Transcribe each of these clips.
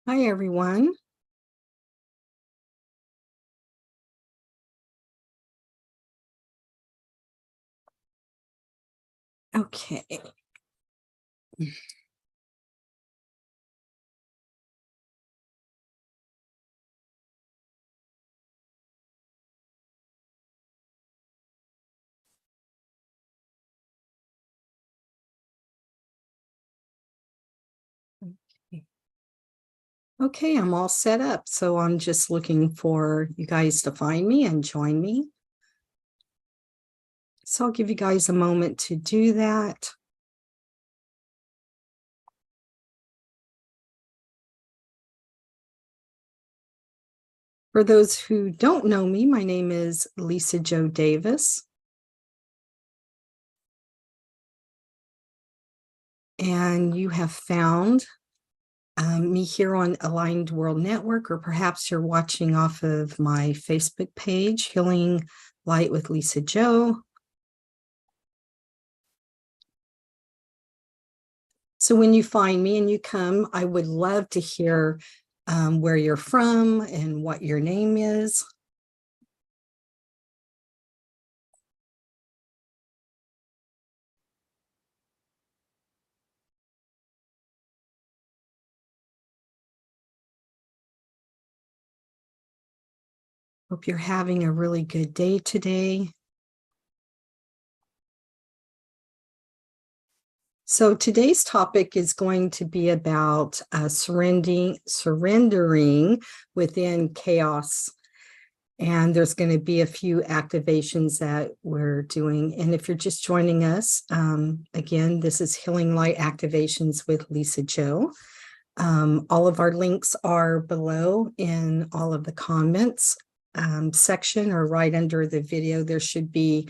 Hi, everyone. Okay. Okay, I'm all set up. So I'm just looking for you guys to find me and join me. So I'll give you guys a moment to do that. For those who don't know me, my name is Lisa Jo Davis. And you have found me here on Aligned World Network, or perhaps you're watching off of my Facebook page, Healing Light with Lisa Jo. So when you find me and you come, I would love to hear where you're from and what your name is. Hope you're having a really good day today. So today's topic is going to be about surrendering within chaos. And there's going to be a few activations that we're doing. And if you're just joining us, again, this is Healing Light Activations with Lisa Jo. All of our links are below in all of the comments section, or right under the video. There should be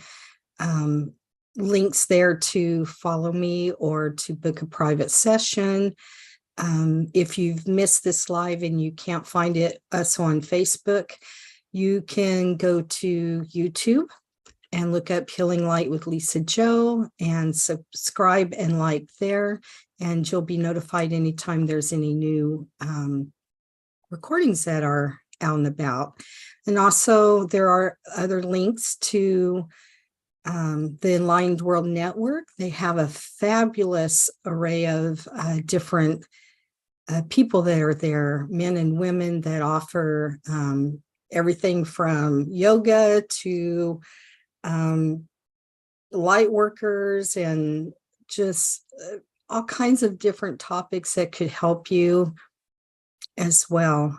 links there to follow me or to book a private session. If you've missed this live and you can't find us on Facebook, you can go to YouTube and look up Healing Light with Lisa Jo and subscribe and like there, and you'll be notified anytime there's any new recordings that are out and about. And also there are other links to the Enlightened World Network. They have a fabulous array of different people that are there, men and women that offer everything from yoga to light workers and just all kinds of different topics that could help you as well.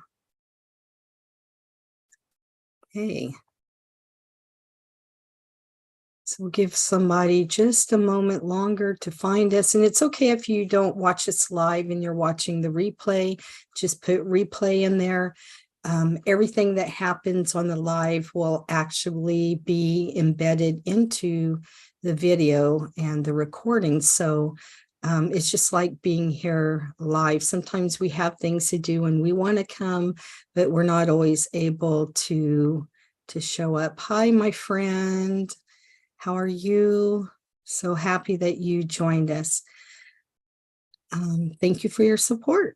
Okay. So we'll give somebody just a moment longer to find us. And it's okay if you don't watch us live and you're watching the replay, just put replay in there. Everything that happens on the live will actually be embedded into the video and the recording. So it's just like being here live. Sometimes we have things to do and we want to come, but we're not always able to show up. Hi, my friend. How are you? So happy that you joined us. Thank you for your support.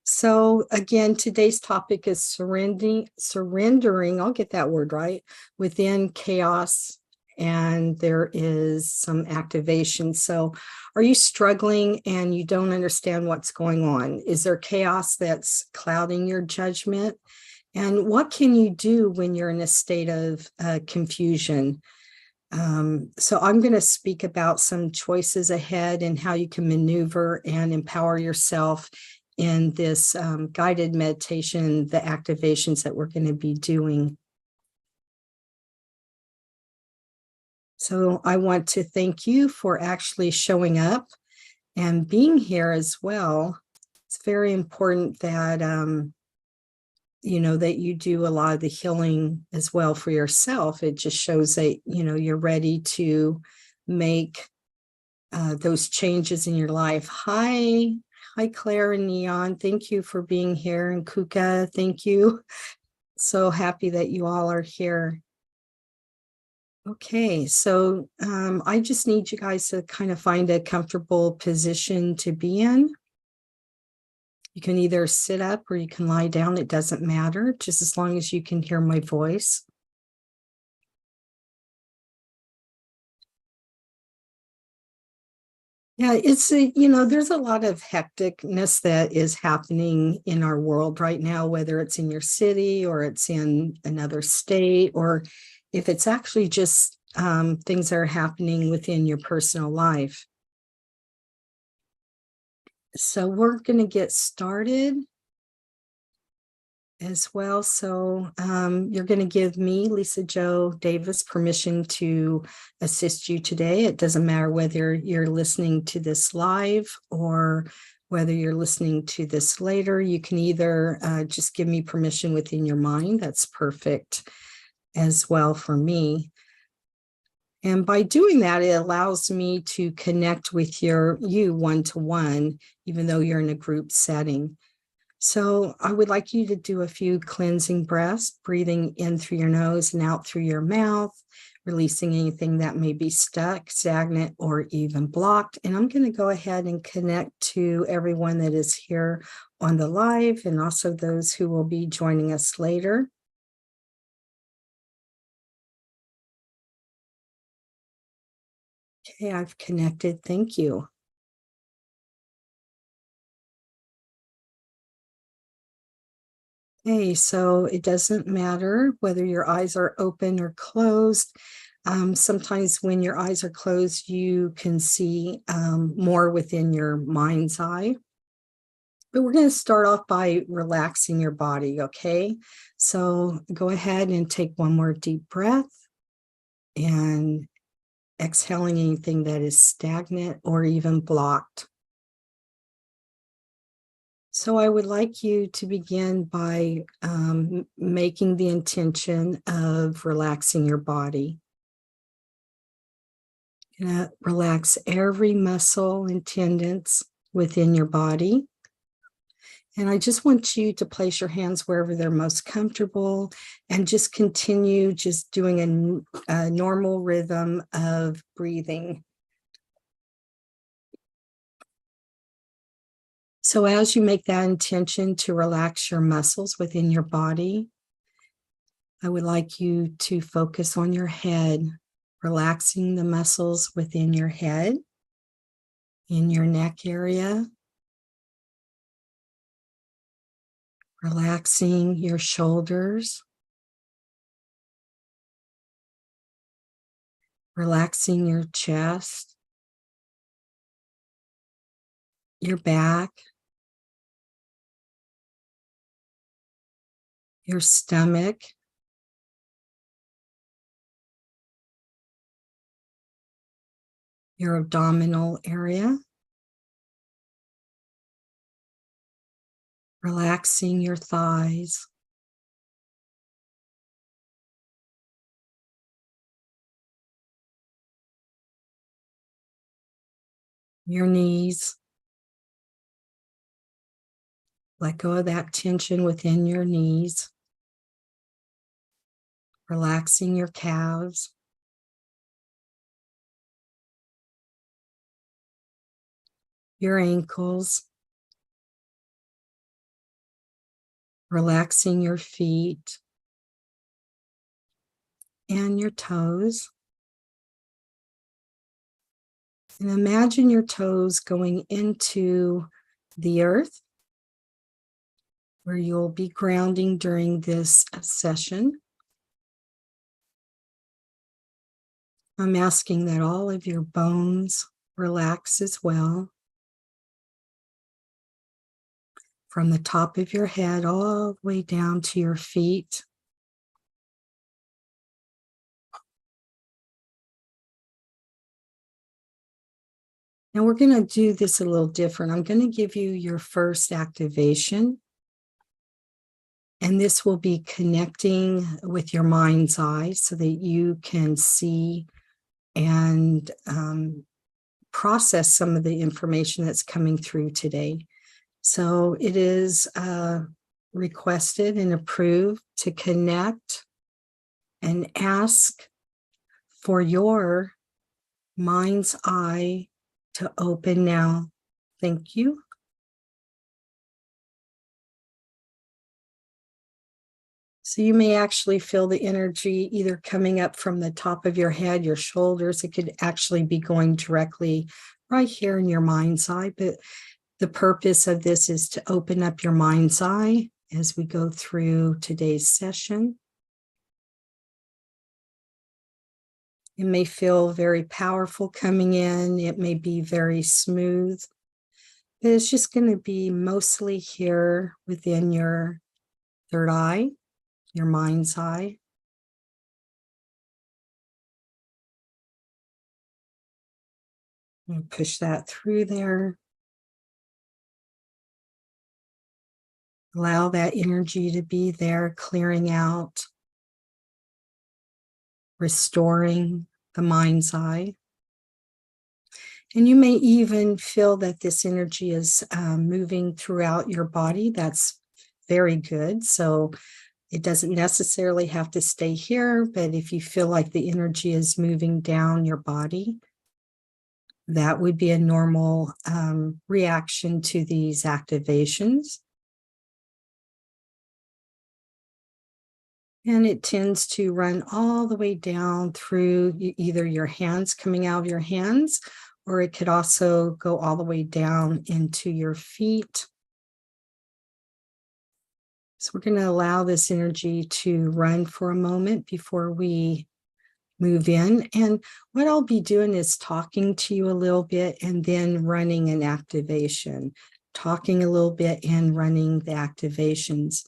So again, today's topic is surrendering, I'll get that word right, within chaos, and there is some activation. So are you struggling and you don't understand what's going on? Is there chaos that's clouding your judgment? And what can you do when you're in a state of confusion? So I'm going to speak about some choices ahead and how you can maneuver and empower yourself in this guided meditation, the activations that we're going to be doing. So I want to thank you for actually showing up and being here as well. It's very important that that you do a lot of the healing as well for yourself. It just shows that you're ready to make those changes in your life. Hi, Claire and Neon. Thank you for being here. And Kuka, thank you. So happy that you all are here. Okay, so I just need you guys to kind of find a comfortable position to be in. You can either sit up or you can lie down. It doesn't matter, just as long as you can hear my voice. Yeah, there's a lot of hecticness that is happening in our world right now, whether it's in your city or it's in another state, or if it's actually just things that are happening within your personal life. So we're going to get started as well. So you're going to give me, Lisa Jo Davis, permission to assist you today. It doesn't matter whether you're listening to this live or whether you're listening to this later. You can either just give me permission within your mind. That's perfect as well for me. And by doing that, it allows me to connect with you one-to-one, even though you're in a group setting. So I would like you to do a few cleansing breaths, breathing in through your nose and out through your mouth, releasing anything that may be stuck, stagnant, or even blocked. And I'm going to go ahead and connect to everyone that is here on the live and also those who will be joining us later. Okay, I've connected. Thank you. Okay, so it doesn't matter whether your eyes are open or closed. Sometimes when your eyes are closed, you can see more within your mind's eye. But we're going to start off by relaxing your body, okay? So go ahead and take one more deep breath and exhaling anything that is stagnant or even blocked. So I would like you to begin by making the intention of relaxing your body. You're gonna relax every muscle and tendons within your body. And I just want you to place your hands wherever they're most comfortable and just continue just doing a normal rhythm of breathing. So as you make that intention to relax your muscles within your body, I would like you to focus on your head, relaxing the muscles within your head, in your neck area, relaxing your shoulders, relaxing your chest, your back, your stomach, your abdominal area, relaxing your thighs, your knees. Let go of that tension within your knees, relaxing your calves, your ankles, relaxing your feet and your toes. And imagine your toes going into the earth where you'll be grounding during this session. I'm asking that all of your bones relax as well. From the top of your head all the way down to your feet. Now we're going to do this a little different. I'm going to give you your first activation. And this will be connecting with your mind's eye so that you can see and process some of the information that's coming through today. So it is requested and approved to connect and ask for your mind's eye to open now. Thank you. So you may actually feel the energy either coming up from the top of your head, your shoulders. It could actually be going directly right here in your mind's eye. But the purpose of this is to open up your mind's eye as we go through today's session. It may feel very powerful coming in. It may be very smooth. But it's just going to be mostly here within your third eye, your mind's eye. And push that through there. Allow that energy to be there, clearing out, restoring the mind's eye. And you may even feel that this energy is moving throughout your body. That's very good. So it doesn't necessarily have to stay here, but if you feel like the energy is moving down your body, that would be a normal reaction to these activations. And it tends to run all the way down through either your hands, coming out of your hands, or it could also go all the way down into your feet. So we're going to allow this energy to run for a moment before we move in. And what I'll be doing is talking to you a little bit and then running an activation, talking a little bit and running the activations.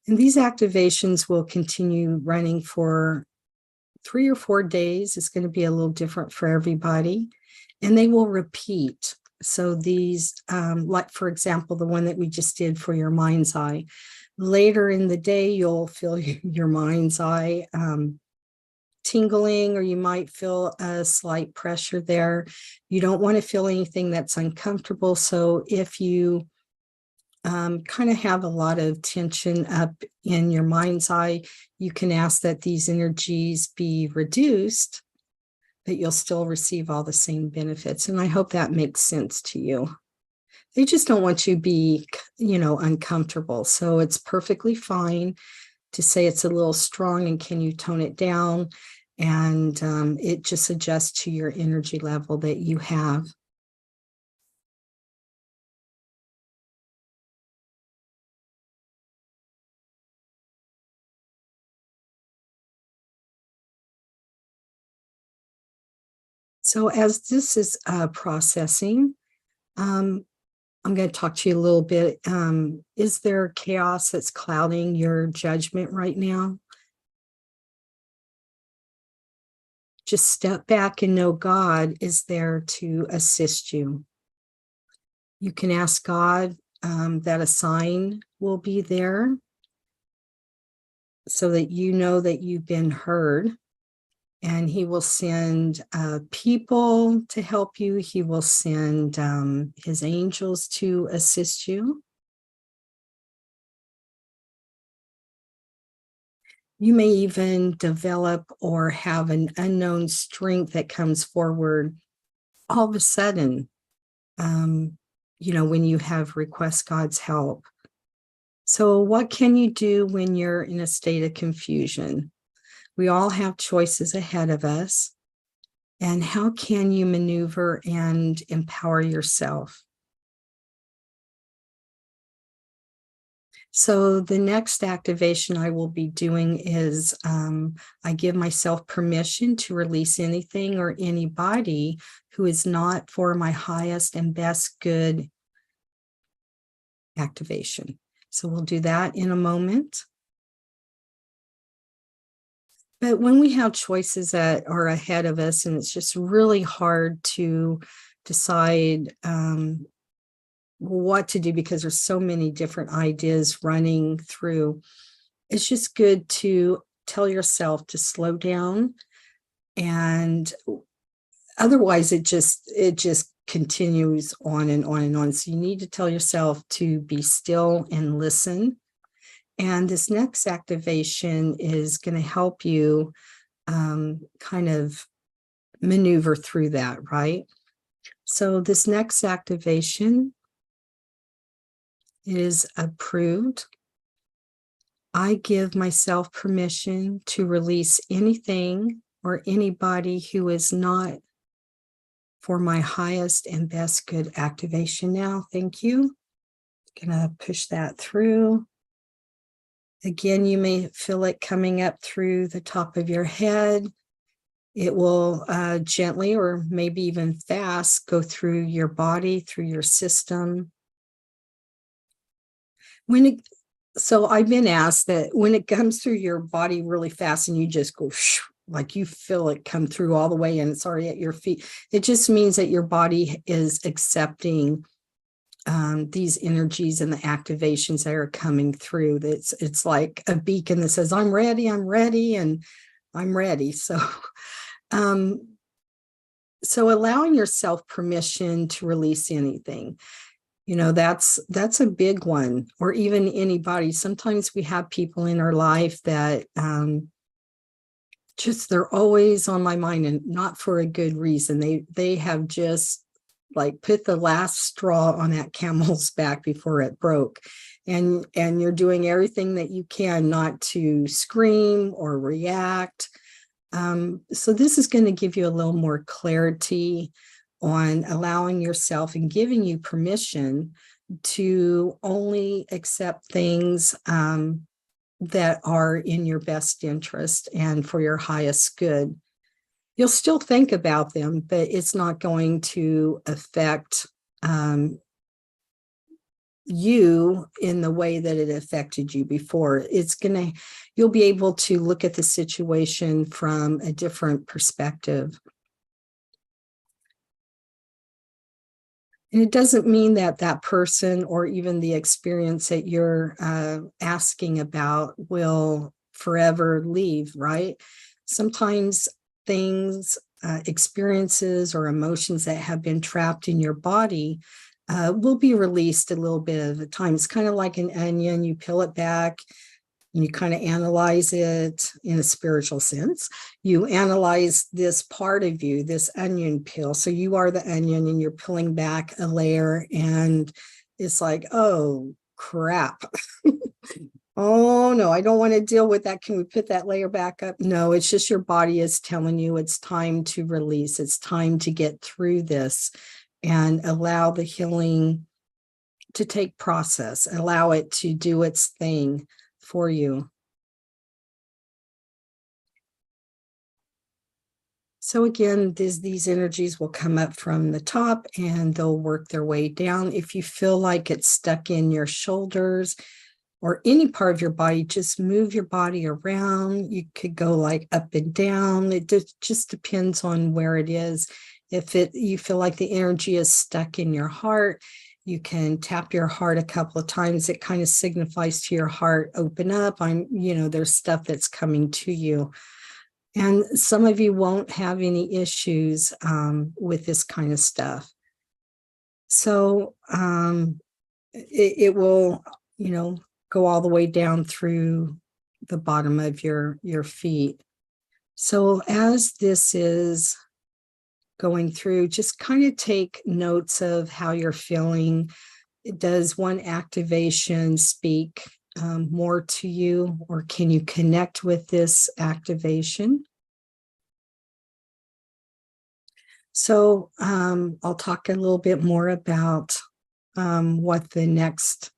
And these activations will continue running for 3 or 4 days. It's going to be a little different for everybody, and they will repeat. So these, like for example, the one that we just did for your mind's eye, later in the day, you'll feel your mind's eye tingling, or you might feel a slight pressure there. You don't want to feel anything that's uncomfortable. So if you kind of have a lot of tension up in your mind's eye, you can ask that these energies be reduced, but you'll still receive all the same benefits. And I hope that makes sense to you. They just don't want you to be, uncomfortable. So it's perfectly fine to say it's a little strong and can you tone it down? And it just adjusts to your energy level that you have. So as this is processing, I'm going to talk to you a little bit. Is there chaos that's clouding your judgment right now? Just step back and know God is there to assist you. You can ask God that a sign will be there so that you know that you've been heard. And he will send people to help you. He will send his angels to assist you. You may even develop or have an unknown strength that comes forward all of a sudden, when you have request God's help. So what can you do when you're in a state of confusion? We all have choices ahead of us. And how can you maneuver and empower yourself? So the next activation I will be doing is I give myself permission to release anything or anybody who is not for my highest and best good activation. So we'll do that in a moment. But when we have choices that are ahead of us and it's just really hard to decide what to do because there's so many different ideas running through, it's just good to tell yourself to slow down, and otherwise it just continues on and on and on. So you need to tell yourself to be still and listen. And this next activation is going to help you kind of maneuver through that, right? So this next activation It is approved. I give myself permission to release anything or anybody who is not for my highest and best good activation now. Thank you. Gonna push that through. Again, you may feel it coming up through the top of your head. It will gently or maybe even fast go through your body, through your system. So I've been asked that when it comes through your body really fast and you just go like you feel it come through all the way and it's already at your feet, it just means that your body is accepting these energies and the activations that are coming through. It's like a beacon that says, I'm ready, and I'm ready. So allowing yourself permission to release anything, that's a big one, or even anybody. Sometimes we have people in our life that they're always on my mind, and not for a good reason. They have just like put the last straw on that camel's back before it broke. And you're doing everything that you can not to scream or react. So this is going to give you a little more clarity on allowing yourself and giving you permission to only accept things that are in your best interest and for your highest good. You'll still think about them, but it's not going to affect you in the way that it affected you before. You'll be able to look at the situation from a different perspective. And it doesn't mean that that person or even the experience that you're asking about will forever leave, right? Sometimes things, experiences or emotions that have been trapped in your body will be released a little bit at a time. It's kind of like an onion. You peel it back and you kind of analyze it in a spiritual sense. You analyze this part of you, this onion peel. So you are the onion and you're peeling back a layer, and it's like, oh, crap. Oh, no, I don't want to deal with that. Can we put that layer back up? No, it's just your body is telling you it's time to release. It's time to get through this and allow the healing to take process, allow it to do its thing for you. So again, these energies will come up from the top and they'll work their way down. If you feel like it's stuck in your shoulders or any part of your body, just move your body around. You could go like up and down. It just depends on where it is. If you feel like the energy is stuck in your heart, you can tap your heart a couple of times. It kind of signifies to your heart, open up. There's stuff that's coming to you. And some of you won't have any issues with this kind of stuff. So it will, go all the way down through the bottom of your feet. So as this is going through, just kind of take notes of how you're feeling. Does one activation speak more to you, or can you connect with this activation? So I'll talk a little bit more about what the next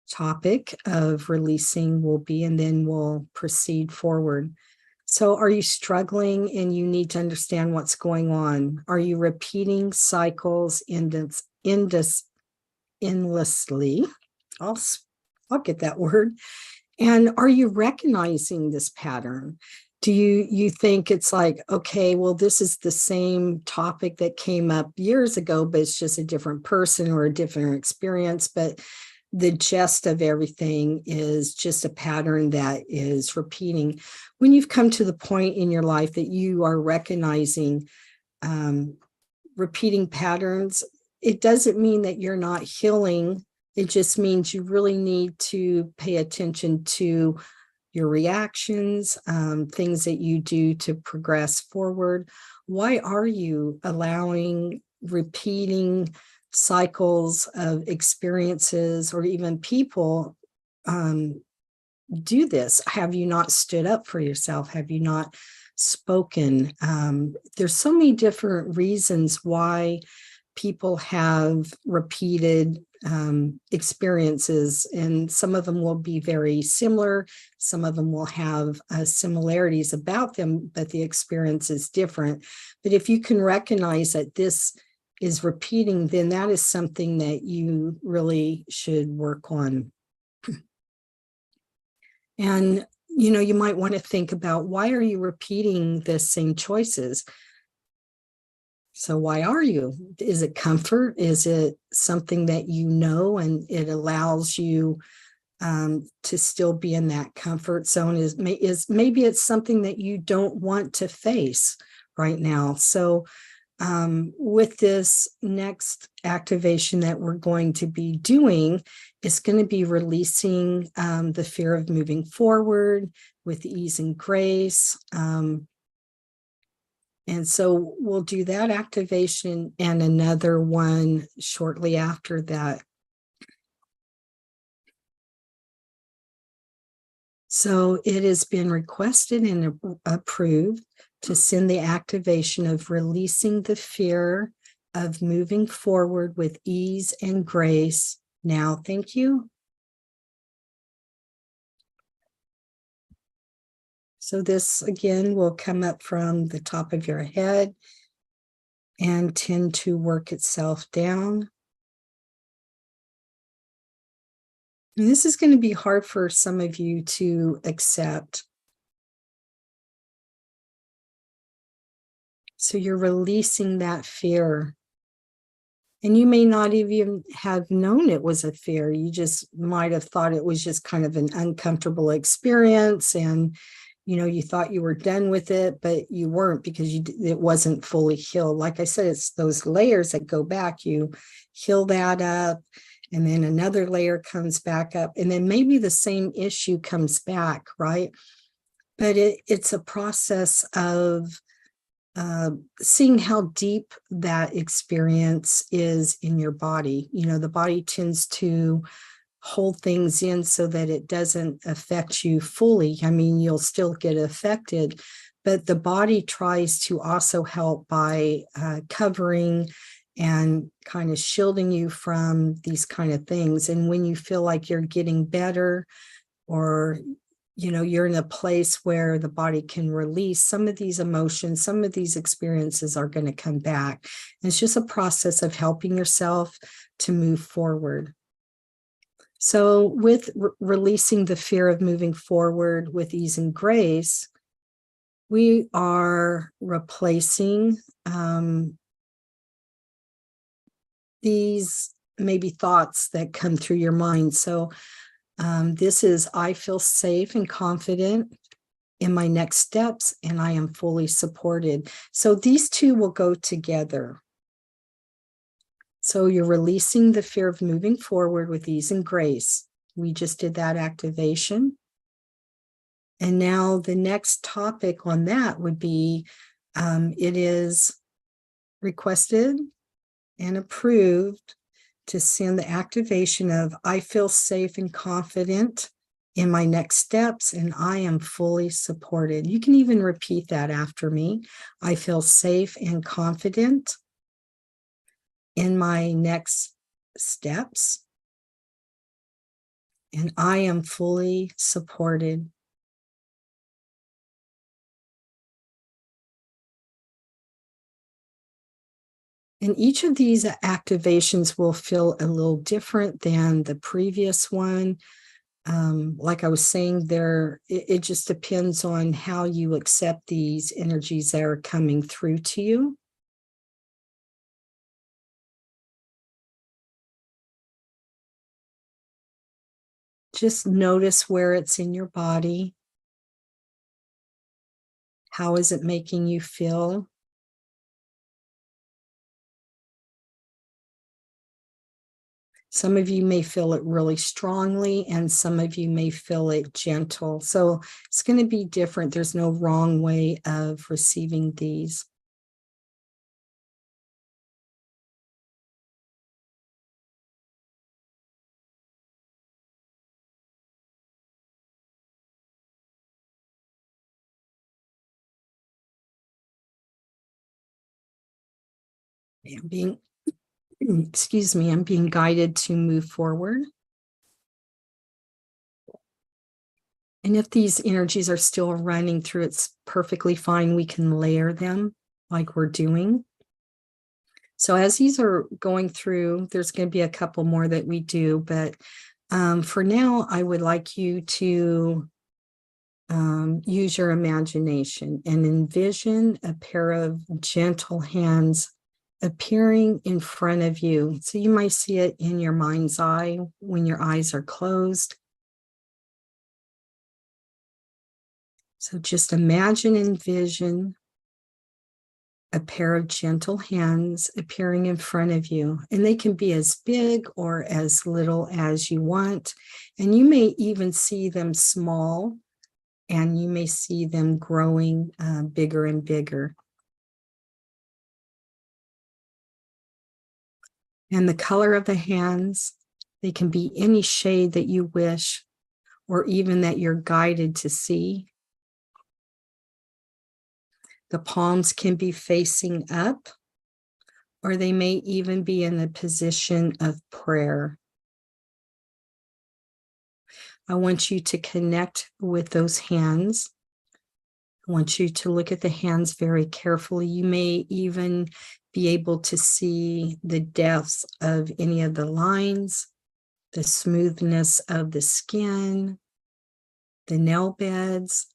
topic of releasing will be, and then we'll proceed forward. So are you struggling and you need to understand what's going on? Are you repeating cycles endlessly? I'll get that word. And are you recognizing this pattern? Do you think it's like, okay, well, this is the same topic that came up years ago, but it's just a different person or a different experience, but the gist of everything is just a pattern that is repeating. When you've come to the point in your life that you are recognizing repeating patterns, it doesn't mean that you're not healing. It just means you really need to pay attention to your reactions, things that you do to progress forward. Why are you allowing repeating cycles of experiences or even people do this? Have you not stood up for yourself? Have you not spoken? There's so many different reasons why people have repeated experiences, and some of them will be very similar. Some of them will have similarities about them, but the experience is different. But if you can recognize that this is repeating, then that is something that you really should work on. And, you might want to think about, why are you repeating the same choices? So why are you? Is it comfort? Is it something that and it allows you to still be in that comfort zone? Is maybe it's something that you don't want to face right now. So with this next activation that we're going to be doing, it's going to be releasing the fear of moving forward with ease and grace. And so we'll do that activation and another one shortly after that. So it has been requested and approved to send the activation of releasing the fear of moving forward with ease and grace. Now, thank you. So this again will come up from the top of your head and tend to work itself down. And this is going to be hard for some of you to accept. So you're releasing that fear. And you may not even have known it was a fear. You just might have thought it was just kind of an uncomfortable experience. And, you thought you were done with it, but you weren't, because it wasn't fully healed. Like I said, it's those layers that go back. You heal that up, and then another layer comes back up, and then maybe the same issue comes back, right? But it's a process of seeing how deep that experience is in your body. The body tends to hold things in so that it doesn't affect you fully. I mean, you'll still get affected, but the body tries to also help by covering and kind of shielding you from these kind of things. And when you feel like you're getting better, or you're in a place where the body can release some of these emotions, some of these experiences are going to come back. And it's just a process of helping yourself to move forward. So with releasing the fear of moving forward with ease and grace, we are replacing these maybe thoughts that come through your mind. So this is, I feel safe and confident in my next steps, and I am fully supported. So these two will go together. So you're releasing the fear of moving forward with ease and grace. We just did that activation. And now the next topic on that would be, it is requested and approved to send the activation of, I feel safe and confident in my next steps, and I am fully supported. You can even repeat that after me. I feel safe and confident in my next steps, and I am fully supported. And each of these activations will feel a little different than the previous one. Like I was saying, it just depends on how you accept these energies that are coming through to you. Just notice where it's in your body. How is it making you feel? Some of you may feel it really strongly, and some of you may feel it gentle. So it's going to be different. There's no wrong way of receiving these. I'm being, excuse me, I'm being guided to move forward. And if these energies are still running through, it's perfectly fine. We can layer them like we're doing. So as these are going through, there's going to be a couple more that we do, but for now, I would like you to use your imagination and envision a pair of gentle hands appearing in front of you. So you might see it in your mind's eye when your eyes are closed. So just imagine, envision a pair of gentle hands appearing in front of you, and they can be as big or as little as you want. And you may even see them small, and you may see them growing bigger and bigger. And the color of the hands, they can be any shade that you wish, or even that you're guided to see. The palms can be facing up, or they may even be in the position of prayer. I want you to connect with those hands. I want you to look at the hands very carefully. You may even be able to see the depths of any of the lines, the smoothness of the skin, the nail beds.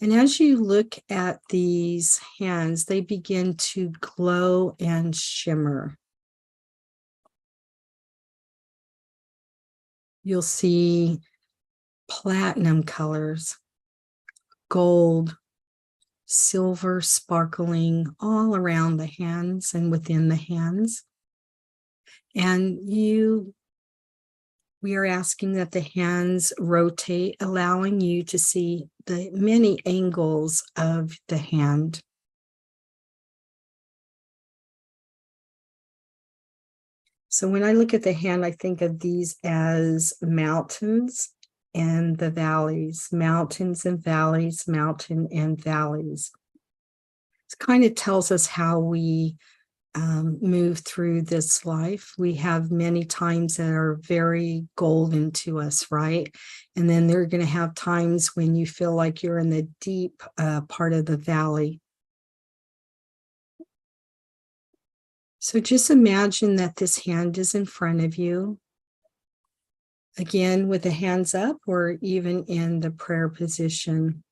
And as you look at these hands, they begin to glow and shimmer. You'll see platinum colors, gold, silver sparkling all around the hands and within the hands. And we are asking that the hands rotate, allowing you to see the many angles of the hand. So when I look at the hand, I think of these as mountains and the valleys, mountains and valleys, mountain and valleys. It kind of tells us how we move through this life. We have many times that are very golden to us, right? And then they're going to have times when you feel like you're in the deep part of the valley. So just imagine that this hand is in front of you. Again, with the hands up or even in the prayer position.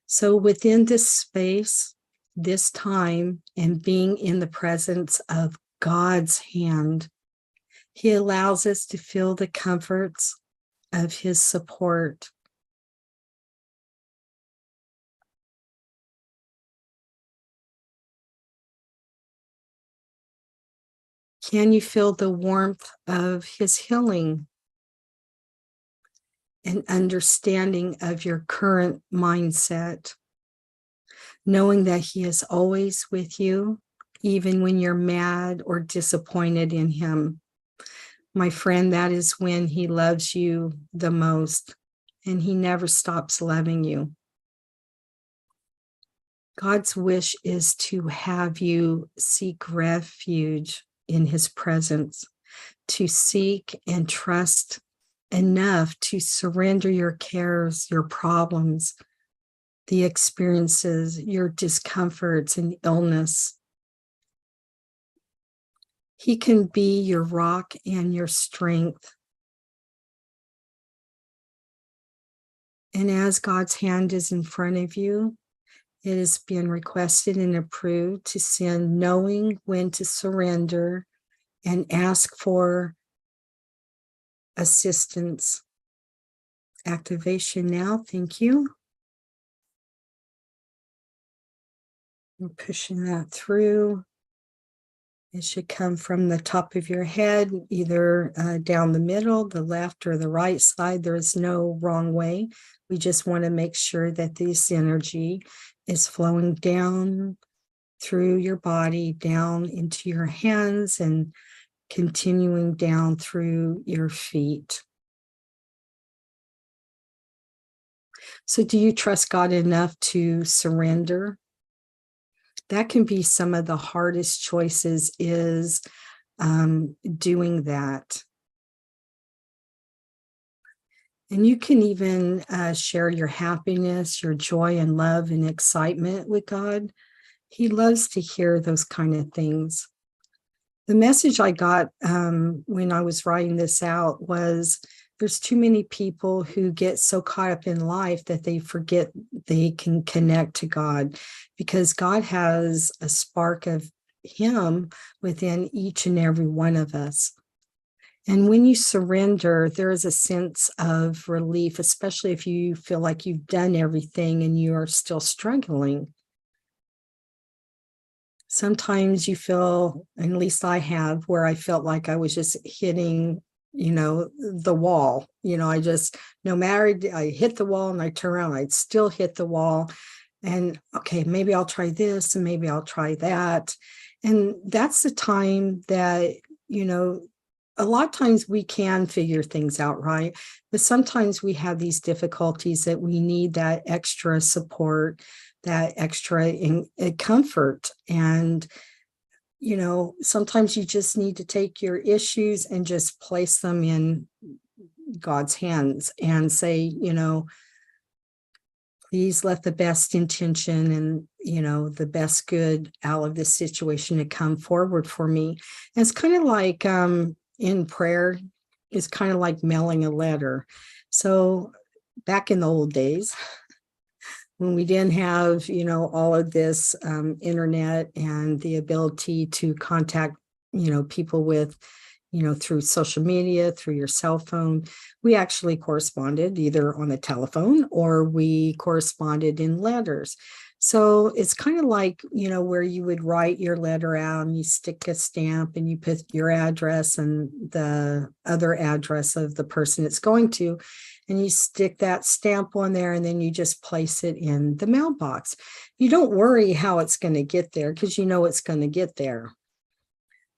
So within this space, this time, and being in the presence of God's hand, He allows us to feel the comforts of His support. Can you feel the warmth of His healing and understanding of your current mindset, knowing that He is always with you, even when you're mad or disappointed in Him? My friend, that is when He loves you the most, and He never stops loving you. God's wish is to have you seek refuge in His presence, to seek and trust enough to surrender your cares, your problems, the experiences, your discomforts and illness. He can be your rock and your strength. And as God's hand is in front of you, it has been requested and approved to send, knowing when to surrender and ask for assistance. Activation now. Thank you. We're pushing that through. It should come from the top of your head, either down the middle, the left, or the right side. There is no wrong way. We just want to make sure that this energy is flowing down through your body, down into your hands, and continuing down through your feet. So do you trust God enough to surrender, that can be some of the hardest choices, is doing that. And you can even share your happiness, your joy and love and excitement with God. He loves to hear those kind of things. The message I got when I was writing this out was, there's too many people who get so caught up in life that they forget they can connect to God, because God has a spark of Him within each and every one of us. And when you surrender, there is a sense of relief, especially if you feel like you've done everything and you are still struggling. Sometimes you feel, and at least I have, where I felt like I was just hitting, the wall. I just, no matter, I hit the wall and I turn around, I'd still hit the wall. And okay, maybe I'll try this and maybe I'll try that. And that's the time that, a lot of times we can figure things out, right? But sometimes we have these difficulties that we need that extra support, that extra comfort. And, sometimes you just need to take your issues and just place them in God's hands and say, please let the best intention and, the best good out of this situation to come forward for me. And it's kind of like in prayer, it's kind of like mailing a letter. So back in the old days, when we didn't have, all of this internet and the ability to contact, people with, through social media, through your cell phone, we actually corresponded either on the telephone or we corresponded in letters. So it's kind of like, where you would write your letter out and you stick a stamp and you put your address and the other address of the person it's going to, and you stick that stamp on there and then you just place it in the mailbox. You don't worry how it's going to get there because you know it's going to get there.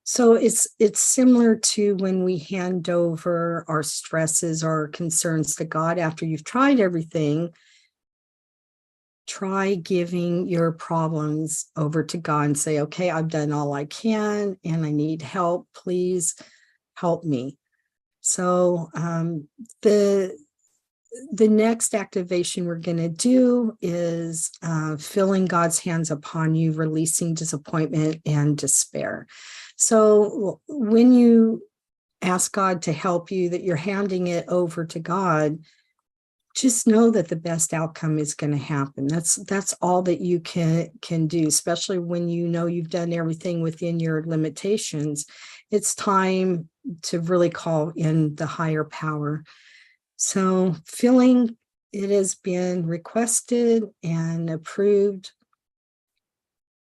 So it's similar to when we hand over our stresses or concerns to God after you've tried everything. Try giving your problems over to God and say, okay, I've done all I can and I need help. Please help me. So the next activation we're going to do is filling God's hands upon you, releasing disappointment and despair. So when you ask God to help you, that you're handing it over to God, just know that the best outcome is going to happen. That's all that you can do, especially when you know you've done everything within your limitations. It's time to really call in the higher power. So feeling it has been requested and approved,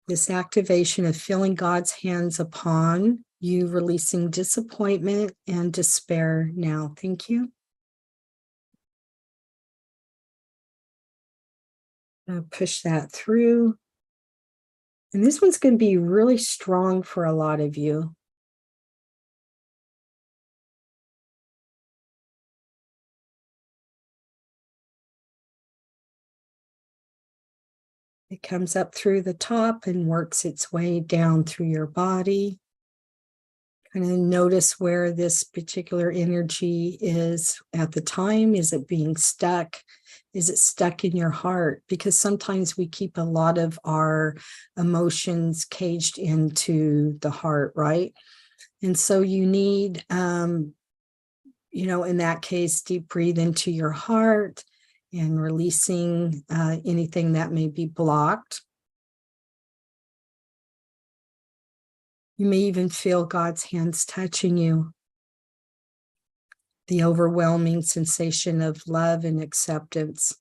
this activation of feeling God's hands upon you, releasing disappointment and despair now. Thank you. Push that through. And this one's going to be really strong for a lot of you. It comes up through the top and works its way down through your body. Kind of notice where this particular energy is at the time. Is it being stuck? Is it stuck in your heart? Because sometimes we keep a lot of our emotions caged into the heart, right? And so you need, in that case, deep breathe into your heart and releasing anything that may be blocked. You may even feel God's hands touching you. The overwhelming sensation of love and acceptance.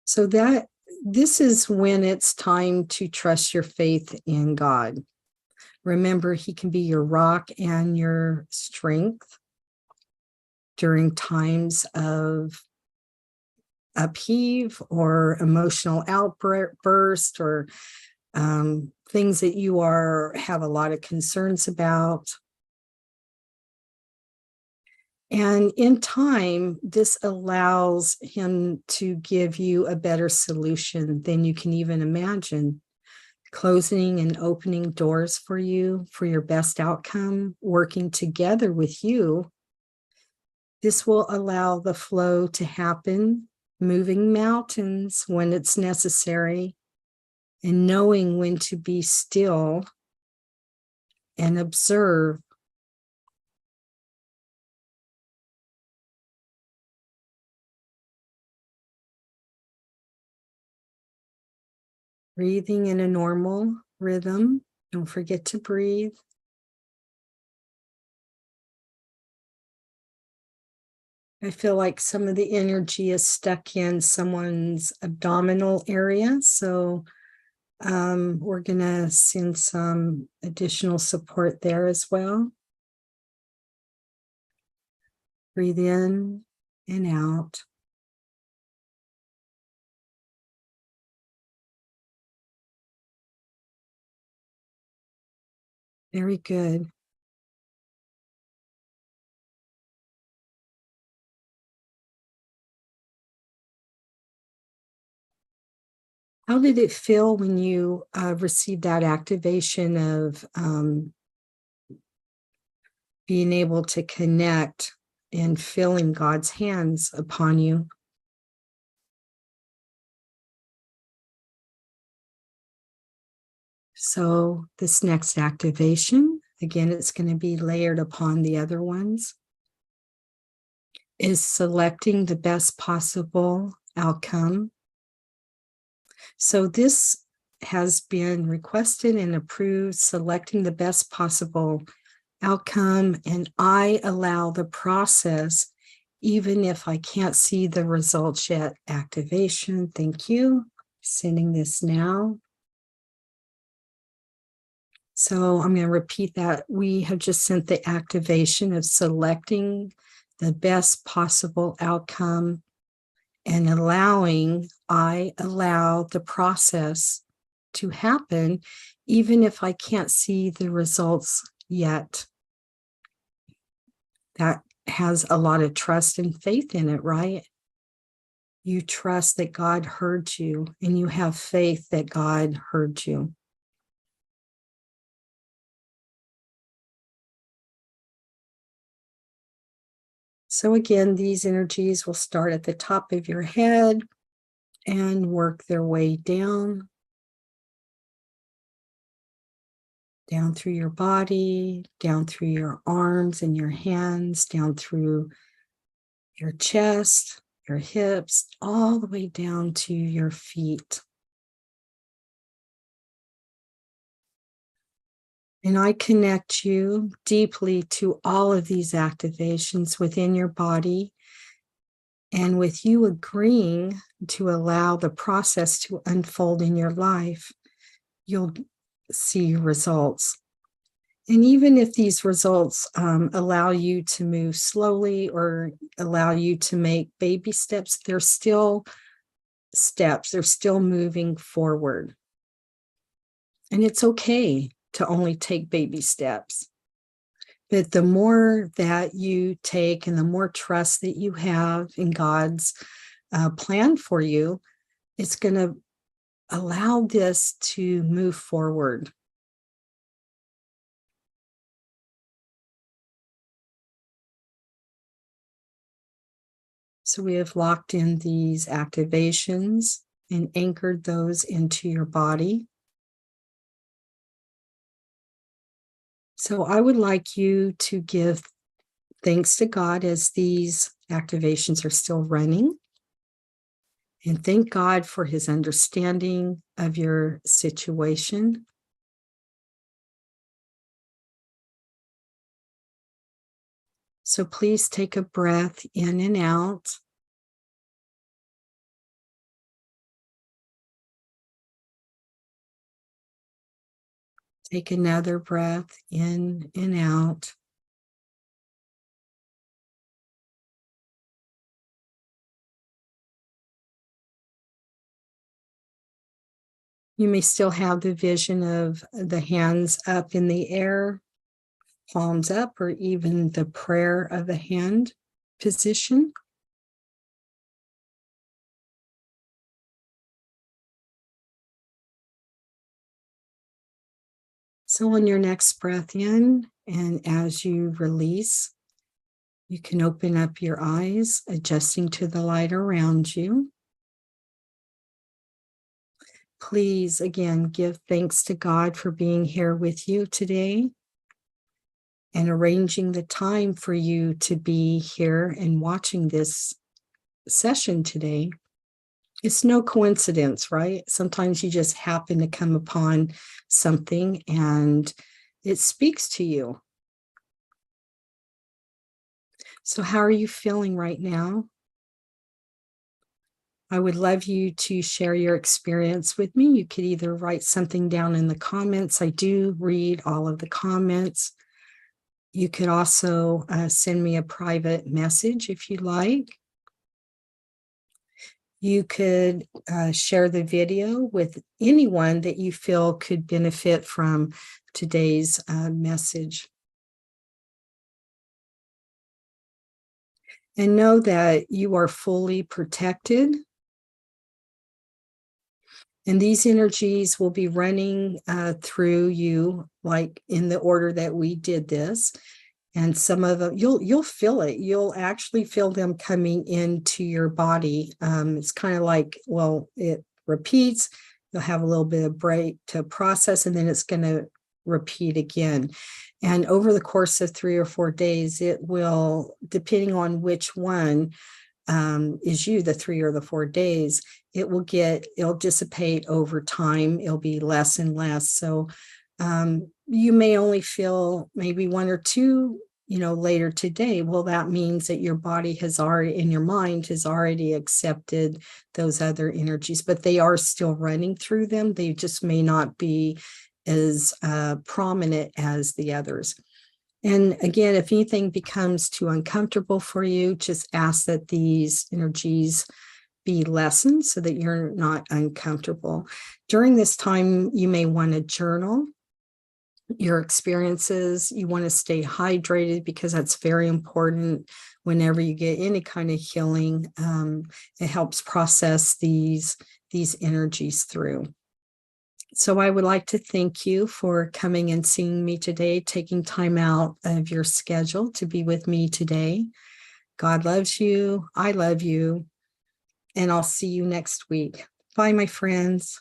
So this is when it's time to trust your faith in God. Remember, He can be your rock and your strength during times of upheave or emotional outburst or things that you have a lot of concerns about. And in time, this allows him to give you a better solution than you can even imagine, closing and opening doors for you for your best outcome, working together with you. This will allow the flow to happen, moving mountains when it's necessary, and knowing when to be still and observe. Breathing in a normal rhythm. Don't forget to breathe. I feel like some of the energy is stuck in someone's abdominal area. So we're going to send some additional support there as well. Breathe in and out. Very good. How did it feel when you received that activation of being able to connect and feeling God's hands upon you? So this next activation, again, it's going to be layered upon the other ones, is selecting the best possible outcome. So this has been requested and approved, selecting the best possible outcome, and I allow the process, even if I can't see the results yet. Activation, thank you. Sending this now. So I'm going to repeat that. We have just sent the activation of selecting the best possible outcome and I allow the process to happen, even if I can't see the results yet. That has a lot of trust and faith in it, right? You trust that God heard you, and you have faith that God heard you. So again, these energies will start at the top of your head and work their way down through your body, down through your arms and your hands, down through your chest, your hips, all the way down to your feet. And I connect you deeply to all of these activations within your body. And with you agreeing to allow the process to unfold in your life, you'll see results. And even if these results allow you to move slowly or allow you to make baby steps, they're still steps, they're still moving forward. And it's okay to only take baby steps. But the more that you take and the more trust that you have in God's plan for you, it's going to allow this to move forward. So we have locked in these activations and anchored those into your body. So I would like you to give thanks to God as these activations are still running. And thank God for his understanding of your situation. So please take a breath in and out. Take another breath in and out. You may still have the vision of the hands up in the air, palms up, or even the prayer of the hand position. So on your next breath in, and as you release, you can open up your eyes, adjusting to the light around you. Please, again, give thanks to God for being here with you today and arranging the time for you to be here and watching this session today. It's no coincidence, right? Sometimes you just happen to come upon something and it speaks to you. So how are you feeling right now? I would love you to share your experience with me. You could either write something down in the comments. I do read all of the comments. You could also send me a private message if you like. You could share the video with anyone that you feel could benefit from today's message. And know that you are fully protected. And these energies will be running through you, like in the order that we did this. And some of them, you'll feel it. You'll actually feel them coming into your body. It's kind of like, well, it repeats. You'll have a little bit of break to process, and then it's going to repeat again. And over the course of 3 or 4 days, it will, depending on which one is you, the 3 or the 4 days, it'll dissipate over time. It'll be less and less. So you may only feel maybe 1 or 2, later today. Well, that means that your body has already, in your mind, has already accepted those other energies, but they are still running through them. They just may not be as prominent as the others. And again, if anything becomes too uncomfortable for you, just ask that these energies be lessened so that you're not uncomfortable. During this time, you may want to journal your experiences. You want to stay hydrated because that's very important whenever you get any kind of healing. It helps process these energies through. So I would like to thank you for coming and seeing me today, taking time out of your schedule to be with me today. God loves you. I love you. And I'll see you next week. Bye, my friends.